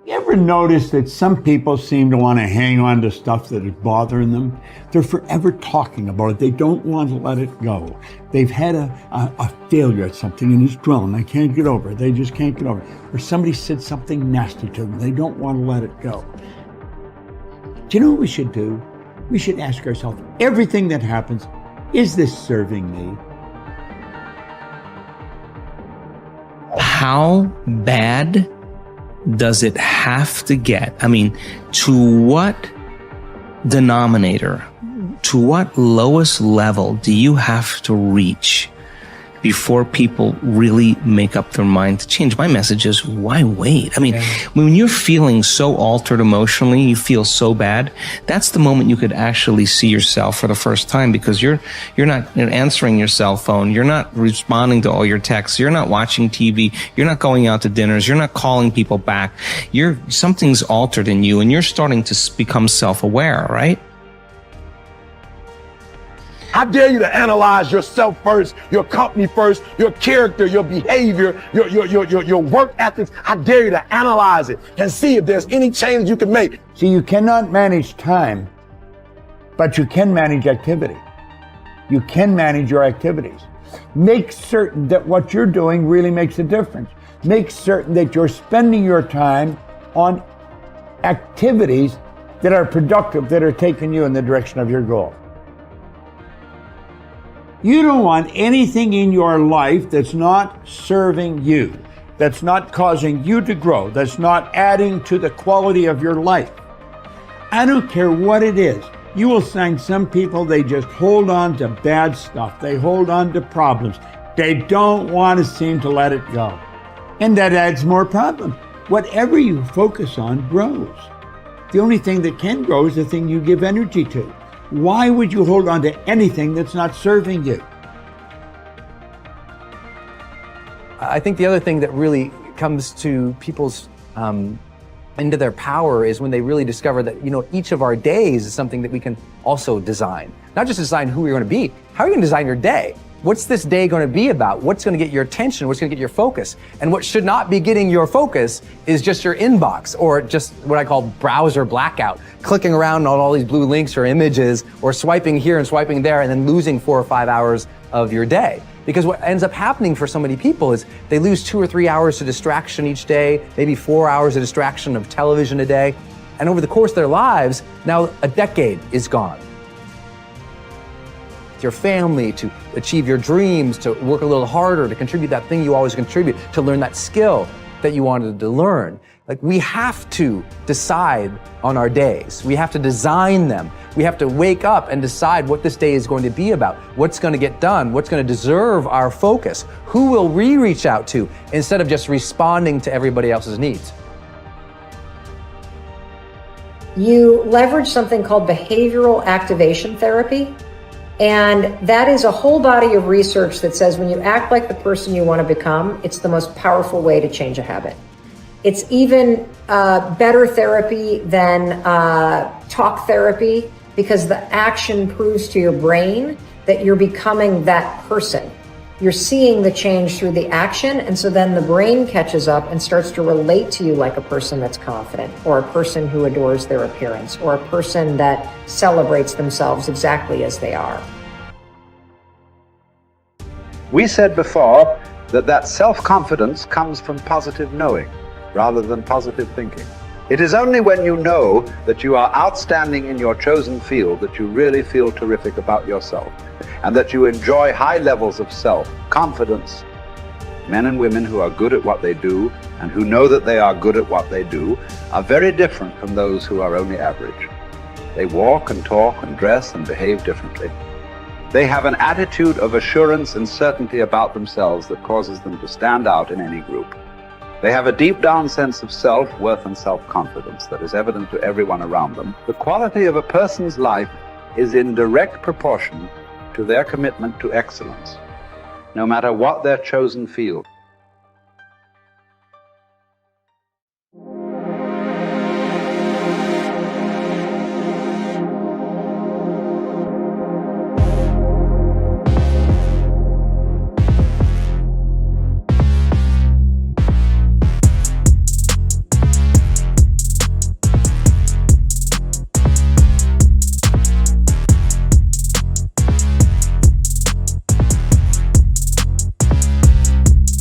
You ever notice that some people seem to want to hang on to stuff that is bothering them? They're forever talking about it. They don't want to let it go. They've had a failure at something and it's dwelling. They can't get over it. They just can't get over it. Or somebody said something nasty to them. They don't want to let it go. Do you know what we should do? We should ask ourselves, everything that happens, is this serving me? How bad does it have to get? I mean, to what denominator, to what lowest level do you have to reach before people really make up their mind to change? My message is, why wait? I mean, when you're feeling so altered emotionally, you feel so bad, that's the moment you could actually see yourself for the first time, because you're not answering your cell phone, you're not responding to all your texts, you're not watching TV, you're not going out to dinners, you're not calling people back. Something's altered in you and you're starting to become self-aware, right? I dare you to analyze yourself first, your company first, your character, your behavior, your work ethics. I dare you to analyze it and see if there's any change you can make. See, you cannot manage time, but you can manage activity. You can manage your activities. Make certain that what you're doing really makes a difference. Make certain that you're spending your time on activities that are productive, that are taking you in the direction of your goal. You don't want anything in your life that's not serving you, that's not causing you to grow, that's not adding to the quality of your life. I don't care what it is. You will find some people, they just hold on to bad stuff. They hold on to problems. They don't want to seem to let it go. And that adds more problems. Whatever you focus on grows. The only thing that can grow is the thing you give energy to. Why would you hold on to anything that's not serving you? I think the other thing that really comes to people's into their power is when they really discover that, each of our days is something that we can also design. Not just design who you're going to be. How are you going to design your day? What's this day going to be about? What's going to get your attention? What's going to get your focus? And what should not be getting your focus is just your inbox, or just what I call browser blackout, clicking around on all these blue links or images, or swiping here and swiping there, and then losing 4 or 5 hours of your day. Because what ends up happening for so many people is they lose 2 or 3 hours to distraction each day, maybe 4 hours of distraction of television a day. And over the course of their lives, now a decade is gone. Your family, to achieve your dreams, to work a little harder, to contribute that thing you always contribute, to learn that skill that you wanted to learn. Like, we have to decide on our days. We have to design them. We have to wake up and decide what this day is going to be about, what's going to get done, what's going to deserve our focus, who will we reach out to, instead of just responding to everybody else's needs. You leverage something called behavioral activation therapy. And that is a whole body of research that says when you act like the person you want to become, it's the most powerful way to change a habit. It's even better therapy than talk therapy, because the action proves to your brain that you're becoming that person. You're seeing the change through the action, and so then the brain catches up and starts to relate to you like a person that's confident, or a person who adores their appearance, or a person that celebrates themselves exactly as they are. We said before that self-confidence comes from positive knowing rather than positive thinking. It is only when you know that you are outstanding in your chosen field that you really feel terrific about yourself, and that you enjoy high levels of self-confidence. Men and women who are good at what they do and who know that they are good at what they do are very different from those who are only average. They walk and talk and dress and behave differently. They have an attitude of assurance and certainty about themselves that causes them to stand out in any group. They have a deep down sense of self-worth and self-confidence that is evident to everyone around them. The quality of a person's life is in direct proportion to their commitment to excellence, no matter what their chosen field.